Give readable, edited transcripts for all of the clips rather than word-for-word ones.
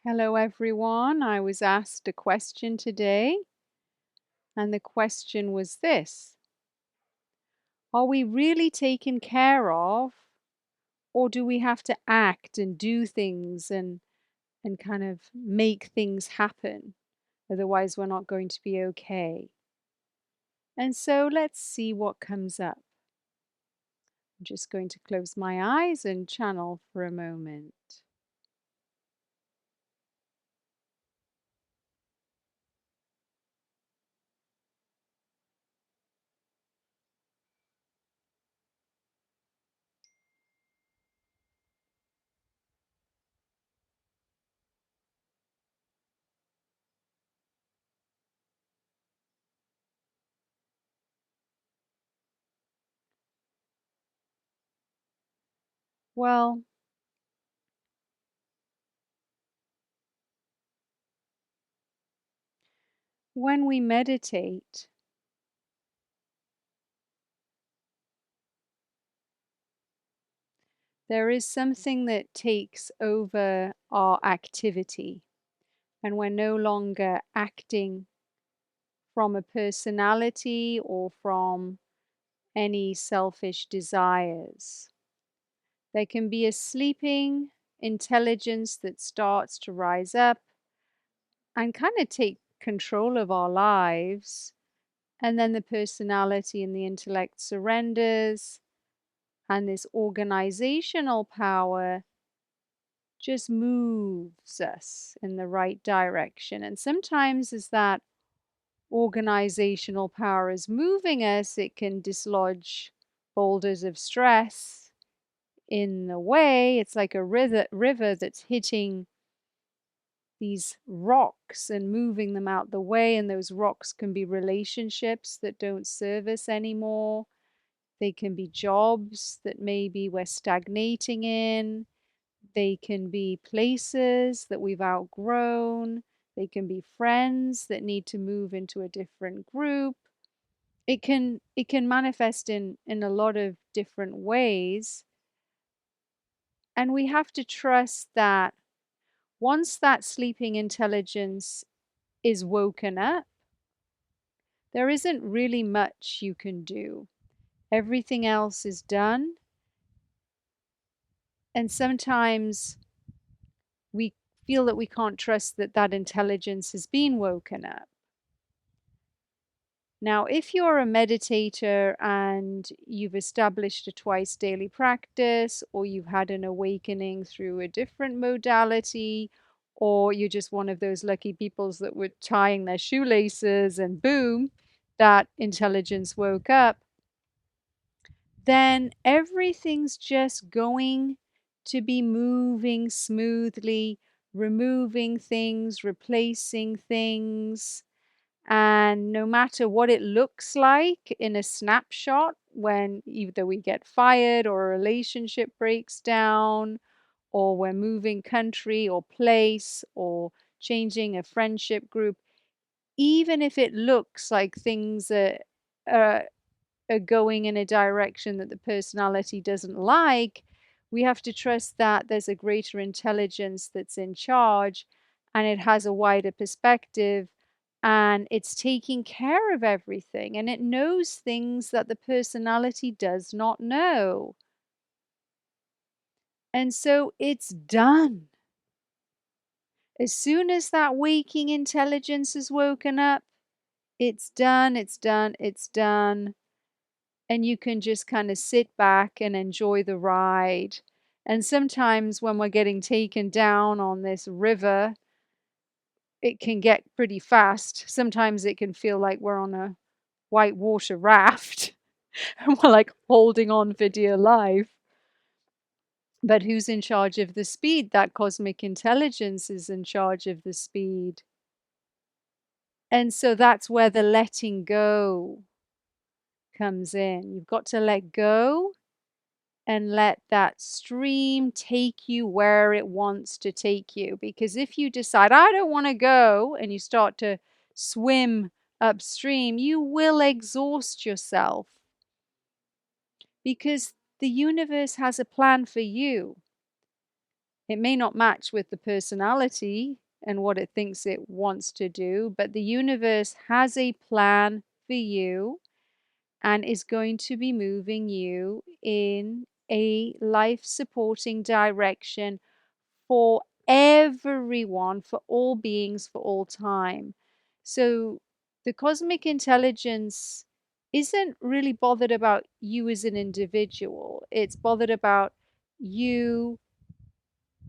Hello, everyone. I was asked a question today, and the question was this: Are we really taken care of, or do we have to act and do things and kind of make things happen? Otherwise, we're not going to be okay. And so let's see what comes up. I'm just going to close my eyes and channel for a moment. Well, when we meditate, there is something that takes over our activity, and we're no longer acting from a personality or from any selfish desires. There can be a sleeping intelligence that starts to rise up and kind of take control of our lives. And then the personality and the intellect surrenders, and this organizational power just moves us in the right direction. And sometimes, as that organizational power is moving us, it can dislodge boulders of stress in the way. It's like a river that's hitting these rocks and moving them out the way. And those rocks can be relationships that don't serve us anymore. They can be jobs that maybe we're stagnating in. They can be places that we've outgrown. They can be friends that need to move into a different group. It can manifest in a lot of different ways. And we have to trust that once that sleeping intelligence is woken up, there isn't really much you can do. Everything else is done. And sometimes we feel that we can't trust that that intelligence has been woken up. Now, if you're a meditator and you've established a twice daily practice, or you've had an awakening through a different modality, or you're just one of those lucky peoples that were tying their shoelaces and boom, that intelligence woke up, then everything's just going to be moving smoothly, removing things, replacing things. And no matter what it looks like in a snapshot, when either we get fired or a relationship breaks down, or we're moving country or place or changing a friendship group, even if it looks like things are going in a direction that the personality doesn't like, we have to trust that there's a greater intelligence that's in charge, and it has a wider perspective, and it's taking care of everything, and it knows things that the personality does not know. And so it's done. As soon as that waking intelligence is woken up, it's done, it's done, it's done. And you can just kind of sit back and enjoy the ride. And sometimes when we're getting taken down on this river, it can get pretty fast. Sometimes it can feel like we're on a whitewater raft and we're like holding on for dear life. But who's in charge of the speed? That cosmic intelligence is in charge of the speed. And so that's where the letting go comes in. You've got to let go and let that stream take you where it wants to take you. Because if you decide, I don't want to go, and you start to swim upstream, you will exhaust yourself, because the universe has a plan for you. It may not match with the personality and what it thinks it wants to do, but the universe has a plan for you and is going to be moving you in a life supporting direction for everyone, for all beings, for all time. So the cosmic intelligence isn't really bothered about you as an individual, it's bothered about you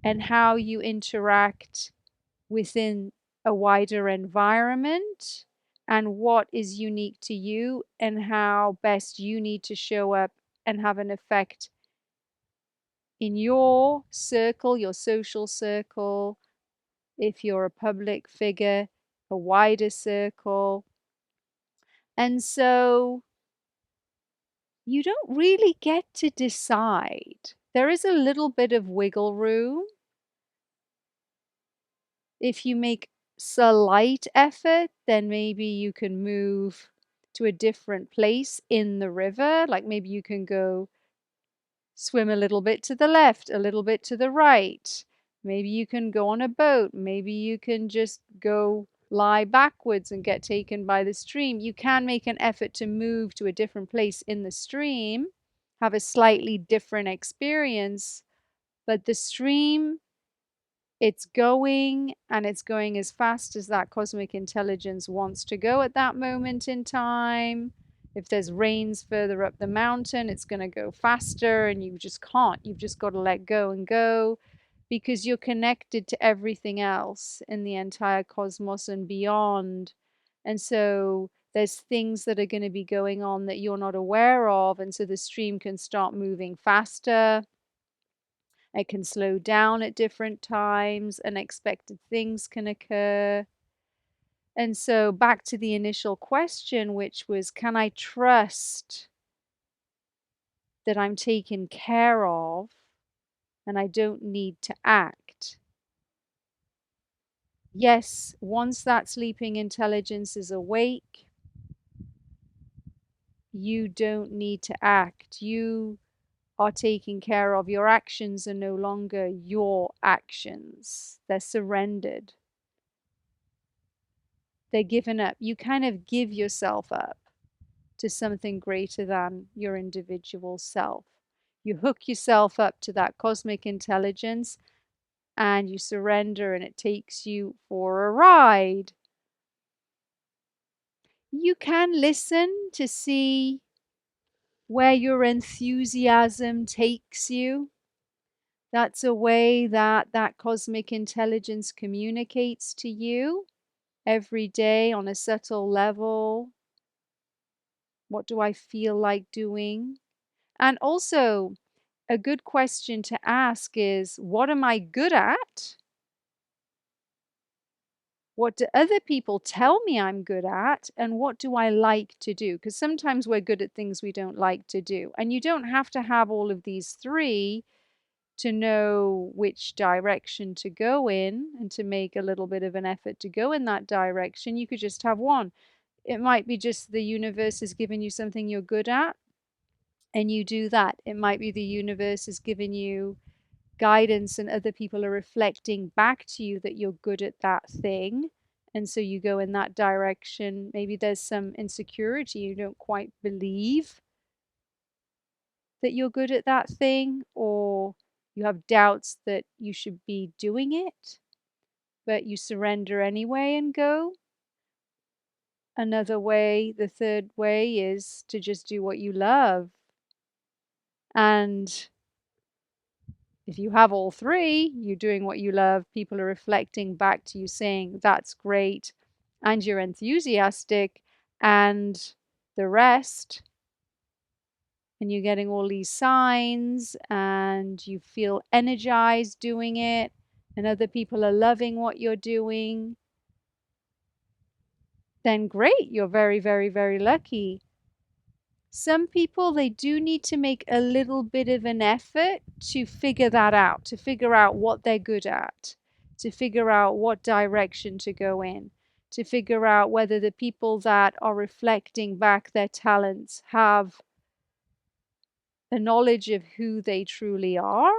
and how you interact within a wider environment and what is unique to you and how best you need to show up and have an effect in your circle, your social circle, if you're a public figure, a wider circle. And so you don't really get to decide. There is a little bit of wiggle room. If you make slight effort, then maybe you can move to a different place in the river. Like maybe you can go swim a little bit to the left, a little bit to the right. Maybe you can go on a boat. Maybe you can just go lie backwards and get taken by the stream. You can make an effort to move to a different place in the stream, have a slightly different experience, but the stream, it's going and it's going as fast as that cosmic intelligence wants to go at that moment in time. If there's rains further up the mountain, it's going to go faster and you just can't. You've just got to let go and go because you're connected to everything else in the entire cosmos and beyond. And so there's things that are going to be going on that you're not aware of. And so the stream can start moving faster. It can slow down at different times. Unexpected things can occur. And so back to the initial question, which was, can I trust that I'm taken care of and I don't need to act? Yes, once that sleeping intelligence is awake, you don't need to act. You are taken care of. Your actions are no longer your actions. They're surrendered. They're given up. You kind of give yourself up to something greater than your individual self. You hook yourself up to that cosmic intelligence and you surrender, and it takes you for a ride. You can listen to see where your enthusiasm takes you. That's a way that that cosmic intelligence communicates to you every day on a subtle level. What do I feel like doing? And also, a good question to ask is, what am I good at? What do other people tell me I'm good at? And what do I like to do? Because sometimes we're good at things we don't like to do. And you don't have to have all of these three to know which direction to go in and to make a little bit of an effort to go in that direction. You could just have one. It might be just the universe has given you something you're good at and you do that. It might be the universe has given you guidance and other people are reflecting back to you that you're good at that thing. And so you go in that direction. Maybe there's some insecurity, you don't quite believe that you're good at that thing, or you have doubts that you should be doing it, but you surrender anyway and go. Another way, the third way, is to just do what you love. And if you have all three, you're doing what you love, people are reflecting back to you saying, that's great, and you're enthusiastic, and the rest, and you're getting all these signs, and you feel energized doing it, and other people are loving what you're doing, then great, you're very, very, very lucky. Some people, they do need to make a little bit of an effort to figure that out, to figure out what they're good at, to figure out what direction to go in, to figure out whether the people that are reflecting back their talents have a knowledge of who they truly are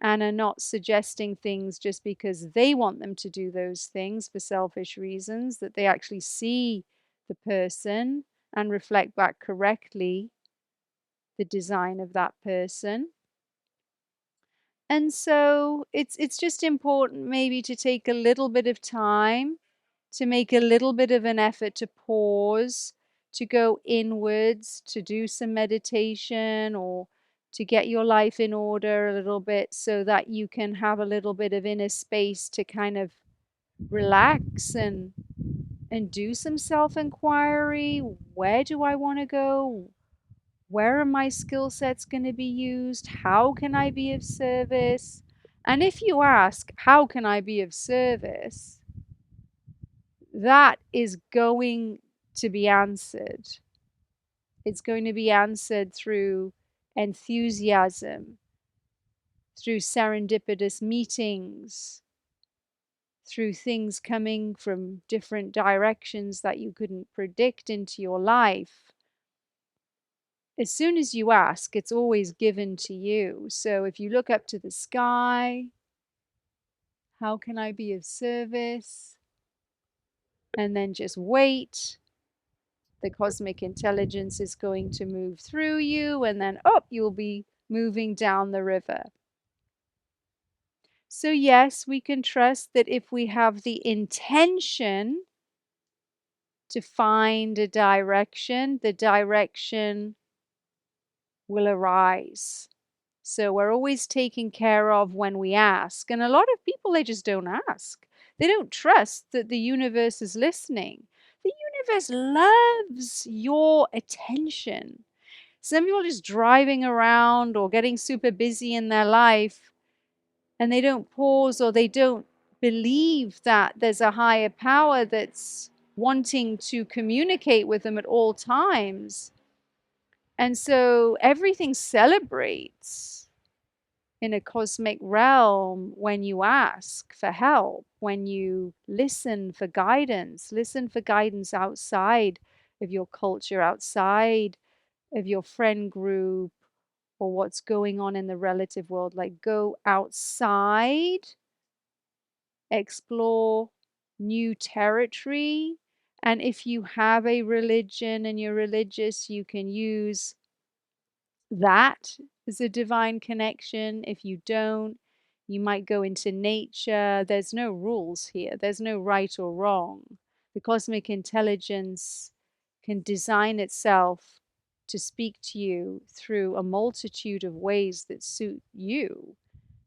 and are not suggesting things just because they want them to do those things for selfish reasons, that they actually see the person and reflect back correctly the design of that person. And so it's just important maybe to take a little bit of time, to make a little bit of an effort to pause, to go inwards, to do some meditation, or to get your life in order a little bit so that you can have a little bit of inner space to kind of relax and do some self-inquiry. Where do I want to go? Where are my skill sets going to be used? How can I be of service? And if you ask, how can I be of service? That is going to be answered. It's going to be answered through enthusiasm, through serendipitous meetings, through things coming from different directions that you couldn't predict into your life. As soon as you ask, it's always given to you. So if you look up to the sky, how can I be of service? And then just wait. The cosmic intelligence is going to move through you, and then up, you'll be moving down the river. So, yes, we can trust that if we have the intention to find a direction, the direction will arise. So we're always taken care of when we ask. And a lot of people, they just don't ask. They don't trust that the universe is listening. The universe loves your attention. Some people are just driving around or getting super busy in their life, and they don't pause, or they don't believe that there's a higher power that's wanting to communicate with them at all times. And so everything celebrates in a cosmic realm when you ask for help, when you listen for guidance outside of your culture, outside of your friend group, or what's going on in the relative world. Like, go outside, explore new territory. And if you have a religion and you're religious, you can use that as a divine connection. If you don't, you might go into nature. There's no rules here, there's no right or wrong. The cosmic intelligence can design itself to speak to you through a multitude of ways that suit you.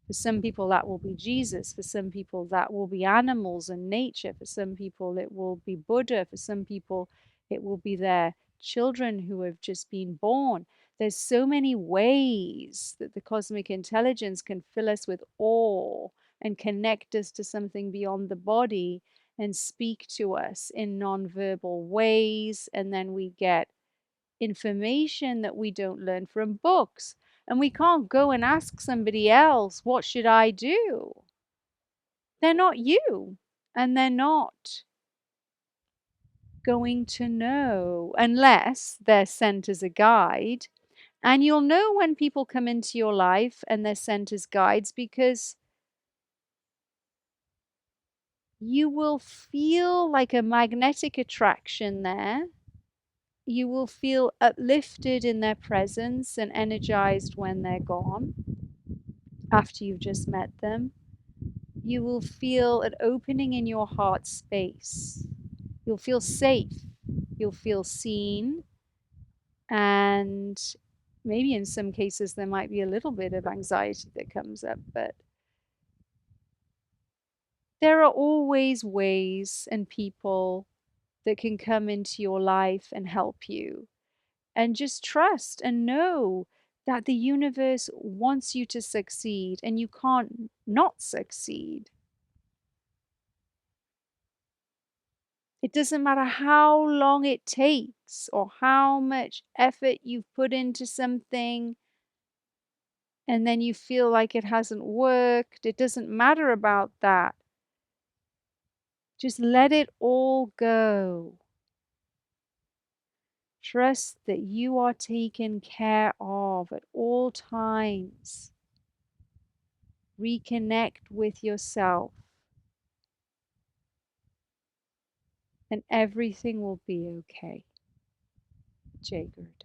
For some people, that will be Jesus. For some people, that will be animals and nature. For some people, it will be Buddha. For some people, it will be their children who have just been born. There's so many ways that the cosmic intelligence can fill us with awe and connect us to something beyond the body and speak to us in nonverbal ways. And then we get information that we don't learn from books. And we can't go and ask somebody else, what should I do? They're not you. And they're not going to know unless they're sent as a guide. And you'll know when people come into your life and they're sent as guides, because you will feel like a magnetic attraction there. You will feel uplifted in their presence and energized when they're gone, after you've just met them. You will feel an opening in your heart space. You'll feel safe. You'll feel seen. And maybe in some cases, there might be a little bit of anxiety that comes up, but there are always ways and people that can come into your life and help you. And just trust and know that the universe wants you to succeed, and you can't not succeed. It doesn't matter how long it takes or how much effort you've put into something and then you feel like it hasn't worked. It doesn't matter about that. Just let it all go. Trust that you are taken care of at all times. Reconnect with yourself, and everything will be okay. Jagged.